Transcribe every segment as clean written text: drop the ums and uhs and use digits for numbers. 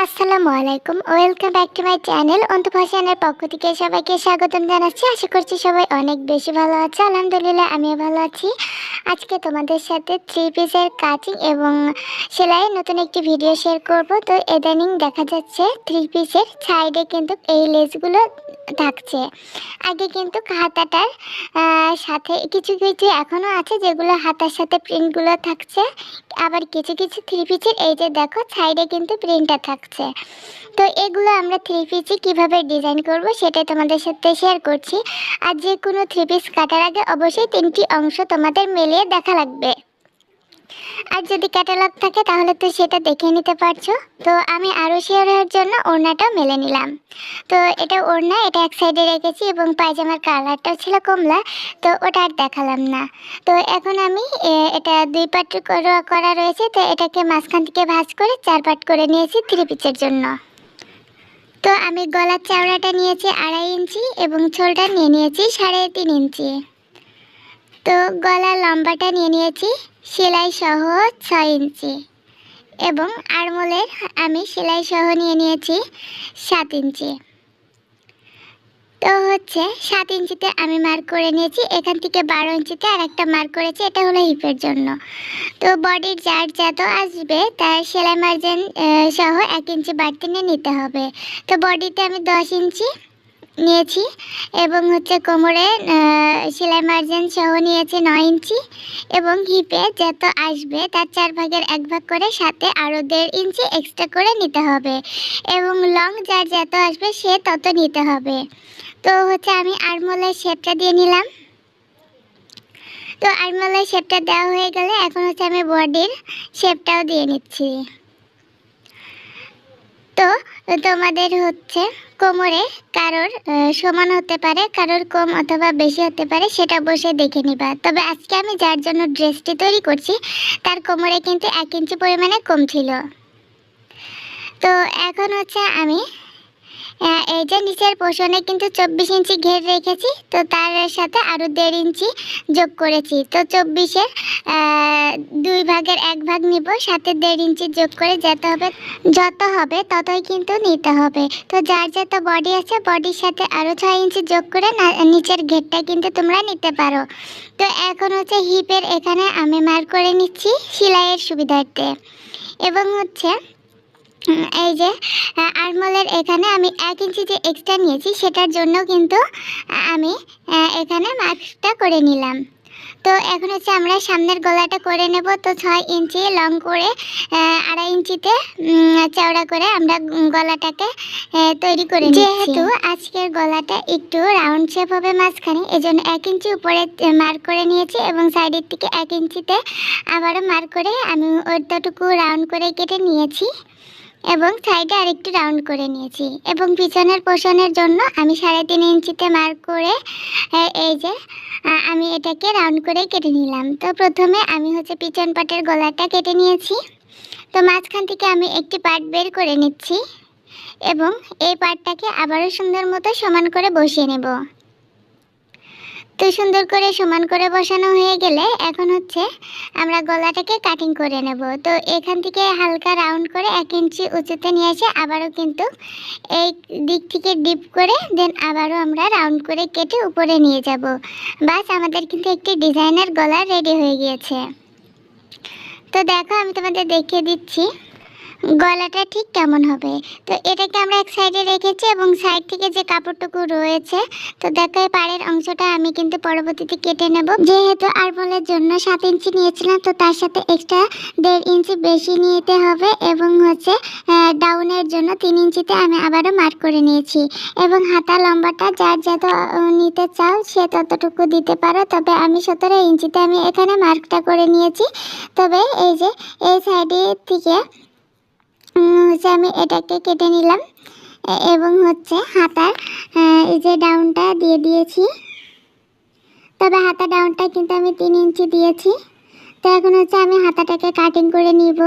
আসসালামু আলাইকুম, welcome back to my channel. Antu ফ্যাশনের পক্ষ থেকে সবাইকে স্বাগতম জানাচ্ছি। আশা করছি সবাই অনেক বেশি ভালো আছে। আলহামদুলিল্লাহ আমিও ভালো আছি। আজকে তোমাদের সাথে থ্রি পিসের কাটিং এবং সেলাইয়ের নতুন একটি ভিডিও শেয়ার করব। তো ইদানিং দেখা যাচ্ছে থ্রি পিসের সাইডে কিন্তু এই লেসগুলো থাকছে। আগে কিন্তু হাতাটার সাথে কিছু কিছু এখনও আছে যেগুলো হাতার সাথে প্রিন্টগুলো থাকছে, আবার কিছু কিছু থ্রি পিসের এই যে দেখো সাইডে কিন্তু প্রিন্টটা থাকছে। তো এগুলো আমরা থ্রি পিসে কীভাবে ডিজাইন করব সেটাই তোমাদের সাথে শেয়ার করছি। আর যে কোনো থ্রি পিস কাটার আগে অবশ্যই 3টি অংশ তোমাদের মিলিয়ে দেখা লাগবে। আর যদি ক্যাটালগ থাকে তাহলে তো সেটা দেখে নিতে পারছো। তো আমি আরও শেয়ার হওয়ার জন্য ওড়নাটা মেলে নিলাম। তো এটা ওড়না, এটা এক সাইডে রেখেছি এবং পায়জামার কালারটাও ছিল কমলা, তো ওটা আর দেখালাম না। তো এখন আমি এটা 2 পার্ট করা রয়েছে, তো এটাকে মাঝখান থেকে ভাঁজ করে 4 পার্ট করে নিয়েছি থ্রি পিসের জন্য। তো আমি গলার চওড়াটা নিয়েছি 2.5 ইঞ্চি এবং ঝোলটা নিয়ে নিয়েছি 3.5 ইঞ্চি। তো গলার লম্বাটা নিয়ে নিয়েছি সেলাই সহ 6 ইঞ্চি এবং আরমোলের আমি সেলাই সহ নিয়ে নিয়েছি 7 ইঞ্চি। তো 7 ইঞ্চিতে আমি মার্ক করে নিয়েছি। এখান থেকে 12 ইঞ্চিতে আর একটা মার্ক করেছি, এটা হলো হিপের জন্য। তো বডির যার যত আসবে তার সেলাই মার্জিন সহ 1 ইঞ্চি বাড়তি নিয়ে নিতে হবে। তো বডিতে আমি 10 ইঞ্চি নিয়েছি এবং কোমরে সেলাই মার্জিন সহ নিয়েছি 9 ইঞ্চি এবং হিপে যত আসবে তার 4 ভাগের 1 ভাগ করে সাথে আরও 1.5 ইঞ্চি এক্সট্রা করে নিতে হবে এবং লং যার যত আসবে সে তত নিতে হবে। তো আমি আরমোলের শেপটা দিয়ে নিলাম। তো আরমোলের শেপটা দেওয়া হয়ে গেলে এখন আমি বডির শেপটাও দিয়ে নিচ্ছি। তো তোমাদের কোমরে কারোর সমান হতে পারে, কারোর কম অথবা বেশি হতে পারে, সেটা বসে দেখে নিবা। তবে আজকে আমি যার জন্য ড্রেসটি তৈরি করছি তার কোমরে কিন্তু 1 ইঞ্চি পরিমাণে কম ছিল। তো এখন আমি এই যে নিচের পোর্শনে কিন্তু 24 ইঞ্চি ঘের রেখেছি, তো তার সাথে আরও 1.5 ইঞ্চি যোগ করেছি। তো 24-এর 2 ভাগের 1 ভাগ নিব, সাথে 1.5 ইঞ্চি যোগ করে যত হবে ততই কিন্তু নিতে হবে। তো যার যত বডি আছে বডির সাথে আরও 6 ইঞ্চি যোগ করে নিচের ঘেরটা কিন্তু তোমরা নিতে পারো। তো এখন হিপের এখানে আমি মার্ক করে নিচ্ছি সেলাইয়ের সুবিধার্থে এবং এই যে আরমোলের এখানে আমি 1 ইঞ্চি যে এক্সট্রা নিয়েছি সেটার জন্য কিন্তু আমি এখানে মার্কটা করে নিলাম। তো এখন আমরা সামনের গলাটা করে নেব। তো 6 ইঞ্চি লং করে 2.5 ইঞ্চিতে চওড়া করে আমরা গলাটাকে তৈরি করে নিচ্ছি। যেহেতু আজকের গলাটা একটু রাউন্ড শেপ হবে মাঝখানে, এজন্য 1 ইঞ্চি উপরে মার্ক করে নিয়েছি এবং সাইডের থেকে 1 ইঞ্চিতে আবারও মার্ক করে আমি ওইটুকু রাউন্ড করে কেটে নিয়েছি এবং সাইডে আরেকটু রাউন্ড করে নিয়েছি এবং পিছনের পোর্শনের জন্য আমি 3.5 ইঞ্চিতে মার্ক করে এই যে আমি এটাকে রাউন্ড করে কেটে নিলাম। তো প্রথমে আমি পিছন পাটের গলাটা কেটে নিয়েছি। তো মাঝখান থেকে আমি একটি পার্ট বের করে নিচ্ছি এবং এই পার্টটাকে আবারও সুন্দর মতো সমান করে বসিয়ে নেব। তো সুন্দর করে সমান করে বসানো হয়ে গেলে এখন আমরা গলাটাকে কাটিং করে নেব। তো এখান থেকে হালকা রাউন্ড করে 1 ইঞ্চি উঁচুতে নিয়ে এসে আবারও কিন্তু এই দিক থেকে ডিপ করে দেন আবারও আমরা রাউন্ড করে কেটে উপরে নিয়ে যাব। বাস আমাদের কিন্তু একটি ডিজাইনের গলা রেডি হয়ে গিয়েছে। তো দেখো আমি তোমাদের দেখিয়ে দিচ্ছি গলাটা ঠিক কেমন হবে। তো এটাকে আমরা এক সাইডে রেখেছি এবং সাইড থেকে যে কাপড়টুকু রয়েছে, তো দেখো এই পাড়ের অংশটা আমি কিন্তু পরবর্তীতে কেটে নেব। যেহেতু আরমোলের জন্য 7 ইঞ্চি নিয়েছিলাম, তো তার সাথে এক্সট্রা 1.5 ইঞ্চি বেশি নিতে হবে এবং ডাউনের জন্য 3 ইঞ্চিতে আমি আবারও মার্ক করে নিয়েছি এবং হাতা লম্বাটা যার যত নিতে চাও সে ততটুকু দিতে পারো। তবে আমি 17 ইঞ্চিতে আমি এখানে মার্কটা করে নিয়েছি। তবে এই যে এই সাইডের থেকে আমি এটাকে কেটে নিলাম এবং হাতার এই যে ডাউনটা দিয়ে দিয়েছি। তবে হাতা ডাউনটা কিন্তু আমি 3 ইঞ্চি দিয়েছি। তো এখন আমি হাতাটাকে কাটিং করে নিব।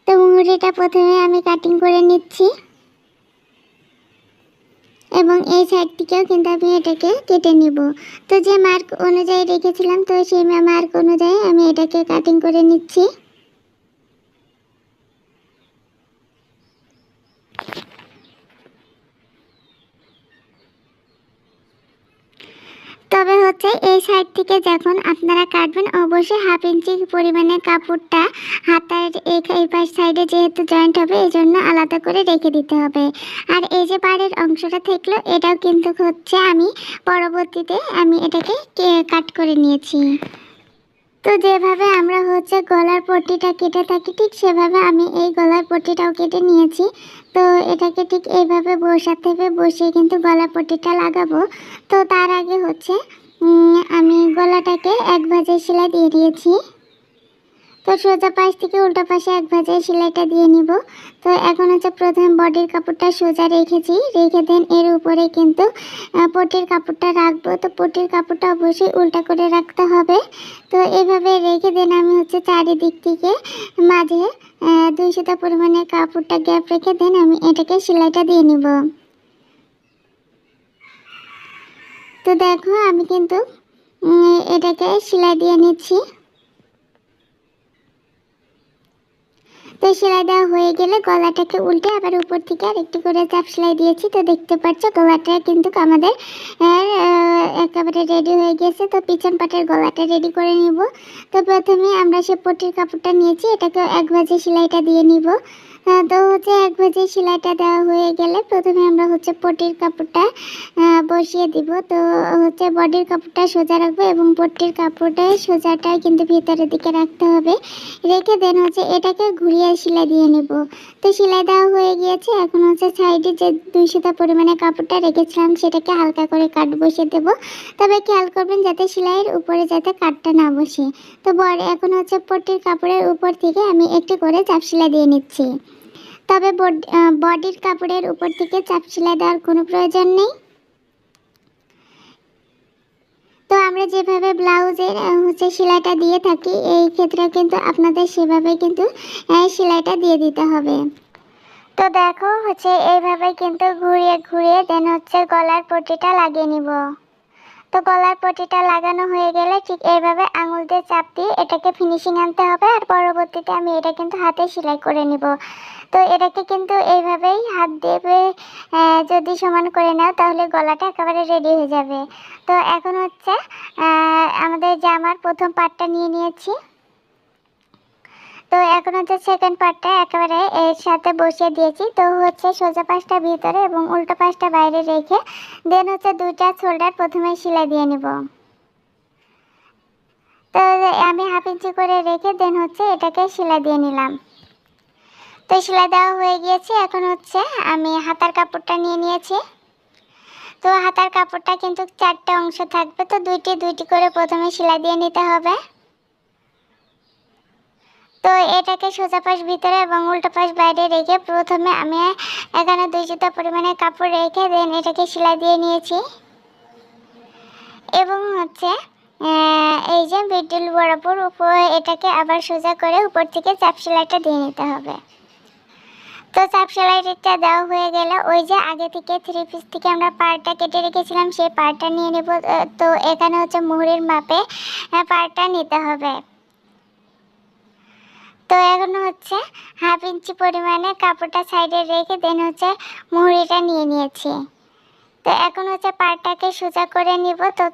তো মুহুরিটা প্রথমে আমি কাটিং করে নিচ্ছি এবং এই সাইড থেকেও কিন্তু আমি এটাকে কেটে নিব। তো যে মার্ক অনুযায়ী রেখেছিলাম, তো সেই মার্ক অনুযায়ী আমি এটাকে কাটিং করে নিচ্ছি। হচ্ছে এই সাইড থেকে যখন আপনারা কাটবেন অবশ্যই 1/2 ইঞ্চি পরিমাণে কাপড়টা হাতার এই পাশ সাইডে যেহেতু জয়েন্ট হবে এই জন্য আলাদা করে রেখে দিতে হবে। আর এই যে পাড়ের অংশটা থাকলো এটাও কিন্তু হচ্ছে আমি পরবর্তীতে এটাকে কাট করে নিয়েছি। তো যেভাবে আমরা হচ্ছে গলার পট্টিটা কেটে থাকি ঠিক সেভাবে আমি এই গলার পট্টিটাও কেটে নিয়েছি। তো এটাকে ঠিক এইভাবে বসাতে হবে, বসিয়ে কিন্তু গলার পট্টিটা লাগাবো। তো তার আগে হচ্ছে আমি গলাটাকে 1 ভাঁজে সেলাই দিয়ে দিয়েছি। তো সোজা পাশ থেকে উল্টো পাশে 1 ভাঁজে সেলাইটা দিয়ে নিব। তো এখন হচ্ছে প্রথমে বডির কাপড়টা সোজা রেখেছি, রেখে দেন এর উপরে কিন্তু পটির কাপড়টা রাখবো। তো পটির কাপড়টা অবশ্যই উল্টা করে রাখতে হবে। তো এভাবে রেখে দেন আমি হচ্ছে চারিদিক থেকে মাঝে 2 সুতা পরিমাণে কাপড়টা গ্যাপ রেখে দেন আমি এটাকে সেলাইটা দিয়ে নিব। তো দেখো আমি কিন্তু এটাকে সেলাই দিয়ে নিচ্ছি। তো সেলাই দেওয়া হয়ে গেলে গলাটাকে উল্টে আবার উপর থেকে আরেকটু করে চাপ সেলাই দিয়েছি। তো দেখতে পাচ্ছ গলাটা কিন্তু আমাদের একেবারে রেডি হয়ে গেছে। তো পিছন পাটের গলাটা রেডি করে নিব। তো প্রথমে আমরা সে পটির কাপড়টা নিয়েছি, এটাকে 1 ভাঁজে সেলাইটা দিয়ে নিব। তো হচ্ছে 1 ভাঁজে সেলাইটা দেওয়া হয়ে গেলে প্রথমে আমরা হচ্ছে পটির কাপড়টা বসিয়ে দিব। তো হচ্ছে বডির কাপড়টা সোজা রাখবো এবং পটির কাপড়টা সোজাটাই কিন্তু ভিতরের দিকে রাখতে হবে। রেখে দেন হচ্ছে এটাকে ঘুরিয়ে সেলাই দিয়ে নেব। তো সেলাই দেওয়া হয়ে গিয়েছে। এখন হচ্ছে সাইডে যে 2 সুতা পরিমাণে কাপড়টা রেখেছিলাম সেটাকে হালকা করে কাট বসিয়ে দেব। তবে খেয়াল করবেন যাতে সেলাইয়ের উপরে যাতে কাটটা না বসে। তো এখন হচ্ছে পটির কাপড়ের উপর থেকে আমি একটু করে চাপ সেলাই দিয়ে নিচ্ছি। তবে বডির কাপড়ের উপর থেকে চাপ সেলাই দেওয়ার কোনো প্রয়োজন নেই। তো আমরা যেভাবে ব্লাউজের হচ্ছে সেলাইটা দিয়ে থাকি এই ক্ষেত্রে কিন্তু আপনাদের সেভাবে কিন্তু সেলাইটা দিয়ে দিতে হবে। তো দেখো হচ্ছে এইভাবে কিন্তু ঘুরিয়ে ঘুরিয়ে দেন হচ্ছে গলার পট্টিটা লাগিয়ে নিব। তো গলার পট্টিটা লাগানো হয়ে গেলে ঠিক এইভাবে আঙুল দিয়ে চাপ দিয়ে এটাকে ফিনিশিং আনতে হবে। আর পরবর্তীতে আমি এটা কিন্তু হাতে সেলাই করে নিব। তো এটাকে কিন্তু এইভাবেই হাত দিয়ে যদি সমান করে নাও তাহলে গলাটা একেবারে রেডি হয়ে যাবে। তো এখন হচ্ছে আমাদের জামার প্রথম পার্টটা নিয়ে নিয়েছি। তো এখন হচ্ছে সেকেন্ড পার্টটা একেবারে এর সাথে বসিয়ে দিয়েছি। তো হচ্ছে সোজা পাশটা ভিতরে এবং উল্টো পাশটা বাইরে রেখে দেন হচ্ছে 2টা শোল্ডার প্রথমে সেলাই দিয়ে নিব। তো আমি 1/2 ইঞ্চি করে রেখে দেন হচ্ছে এটাকে সেলাই দিয়ে নিলাম। তো সেলাই দেওয়া হয়ে গিয়েছে। এখন হচ্ছে আমি হাতার কাপড়টা নিয়ে নিয়েছি। তো হাতার কাপড়টা কিন্তু 4টে অংশ থাকবে। তো দুইটি করে প্রথমে সেলাই দিয়ে নিতে হবে। তো এটাকে সোজা পাশ ভিতরে এবং উল্টো পাশ বাইরে রেখে প্রথমে আমি এখানে 2 সুতা পরিমাণে কাপড় রেখে দেন এটাকে সেলাই দিয়ে নিয়েছি। এবং হচ্ছে এই যে মিডল বরাবর উপরে এটাকে আবার সোজা করে উপর থেকে চাপ সেলাইটা দিয়ে নিতে হবে। তো চাপ সেলাইটা দেওয়া হয়ে গেলে ওই যে আগে থেকে 3 পিস থেকে আমরা পাড়টা কেটে রেখেছিলাম সেই পাড়টা নিয়ে নেব। তো এখানে হচ্ছে মুহুরির মাপে পাড়টা নিতে হবে। তো এখন হচ্ছে 1/2 ইঞ্চি পরিমাণে কাপড়টা সাইডে রেখে দেন হচ্ছে মুহুরিটা নিয়ে নিয়েছি। তো এখন হচ্ছে পাড়টাকে সোজা করে নিব। তো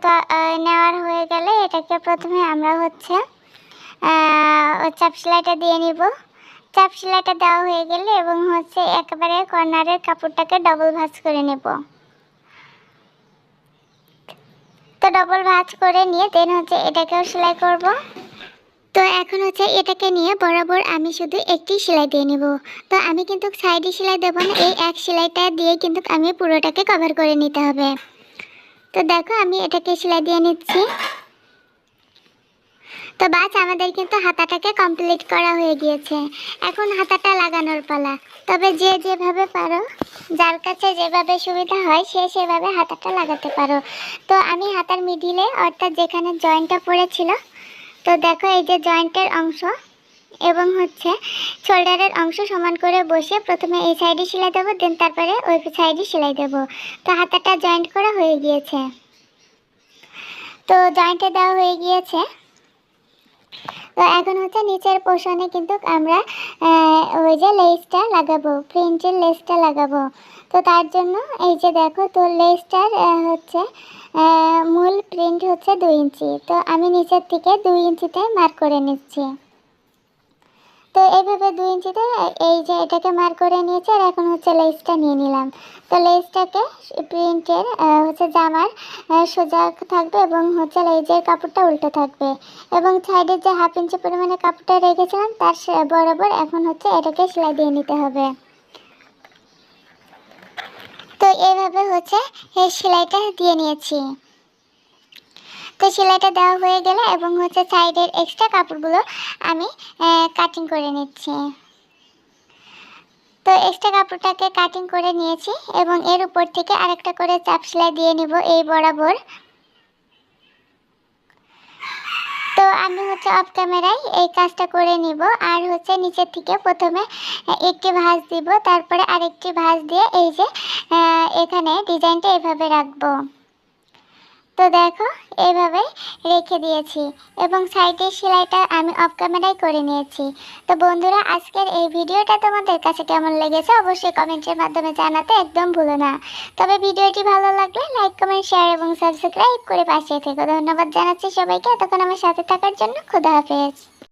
নেওয়ার হয়ে গেলে এটাকে প্রথমে আমরা হচ্ছে চাপ সেলাইটা দিয়ে নিব। চাপ সেলাইটা দেওয়া হয়ে গেলে এবং হচ্ছে একেবারে কর্নারের কাপড়টাকে ডবল ভাঁজ করে নেব। তো ডবল ভাঁজ করে নিয়ে দেন হচ্ছে এটাকেও সেলাই করব। তো এখন হচ্ছে এটাকে নিয়ে বরাবর আমি শুধু একটি সেলাই দিয়ে নেব। তো আমি কিন্তু সাইডে সেলাই দেবো না, এই এক সেলাইটা দিয়ে কিন্তু আমি পুরোটাকে কভার করে নিতে হবে। তো দেখো আমি এটাকে সেলাই দিয়ে নিচ্ছি। তো বাস আমাদের কিন্তু হাতাটাকে কমপ্লিট করা হয়ে গিয়েছে। এখন হাতাটা লাগানোর পালা। তবে যে যেভাবে পারো, যার কাছে যেভাবে সুবিধা হয় সে সেভাবে হাতাটা লাগাতে পারো। তো আমি হাতার মিডিলে অর্থাৎ যেখানে জয়েন্টটা পড়েছিল, তো দেখো এই যে জয়েন্টের অংশ এবং হচ্ছে শোল্ডারের অংশ সমান করে বসে প্রথমে এই সাইডে সেলাই দেবো, দেন তারপরে ওই সাইডে সেলাই দেবো। তো হাতাটা জয়েন্ট করা হয়ে গিয়েছে। তো জয়েন্টে দেওয়া হয়ে গিয়েছে। তো এখন হচ্ছে নিচের পোর্শনে কিন্তু আমরা ওই যে লেসটা লাগাবো, প্রিন্টের লেসটা লাগাবো। তো তার জন্য এই যে দেখো, তো লেসটার হচ্ছে মূল প্রিন্ট হচ্ছে 2 ইঞ্চি, তো আমি নিচের থেকে 2 ইঞ্চিতে মার্ক করে নিচ্ছি। তো এইভাবে 2 ইঞ্চিতে এই যে এটাকে মার্ক করে নিয়েছি, আর এখন হচ্ছে লেসটা নিয়ে নিলাম। তো লেসটাকে প্রিন্টের হচ্ছে জামার সোজা থাকবে এবং হচ্ছে লেজের কাপড়টা উল্টো থাকবে, এবং সাইডের যে 1/2 ইঞ্চি পরিমাণে কাপড়টা রেখেছিলাম তার বরাবর এখন হচ্ছে এটাকে সেলাই দিয়ে নিতে হবে। তো এইভাবে হচ্ছে এই সেলাইটা দিয়ে নিয়েছি। তো সেলাইটা দেওয়া হয়ে গেলে এবং হচ্ছে সাইডের এক্সট্রা কাপড়গুলো আমি কাটিং করে নিচ্ছি। তো এক্সট্রা কাপড়টাকে কাটিং করে নিয়েছি এবং এর উপর থেকে আরেকটা করে চাপ সেলাই দিয়ে নিব এই বরাবর। তো আমি হচ্ছে অফ ক্যামেরায় এই কাজটা করে নিব, আর হচ্ছে নিচের থেকে প্রথমে একটি ভাঁজ দিব, তারপরে আরেকটি ভাঁজ দিয়ে এই যে এখানে ডিজাইনটা এভাবে রাখবো। তো দেখো এইভাবে রেখে দিয়েছি এবং সাইডের সেলাইটা আমি অফ ক্যামেরায় করে নিয়েছি। তো বন্ধুরা, আজকের এই ভিডিওটা তোমাদের কাছে কেমন লেগেছে অবশ্যই কমেন্টের মাধ্যমে জানাতে একদম ভুলো না। তবে ভিডিওটি ভালো লাগলে লাইক, কমেন্ট, শেয়ার এবং সাবস্ক্রাইব করে পাশে থেকো। ধন্যবাদ জানাচ্ছি সবাইকে এতক্ষণ আমার সাথে থাকার জন্য। খোদা হাফেজ।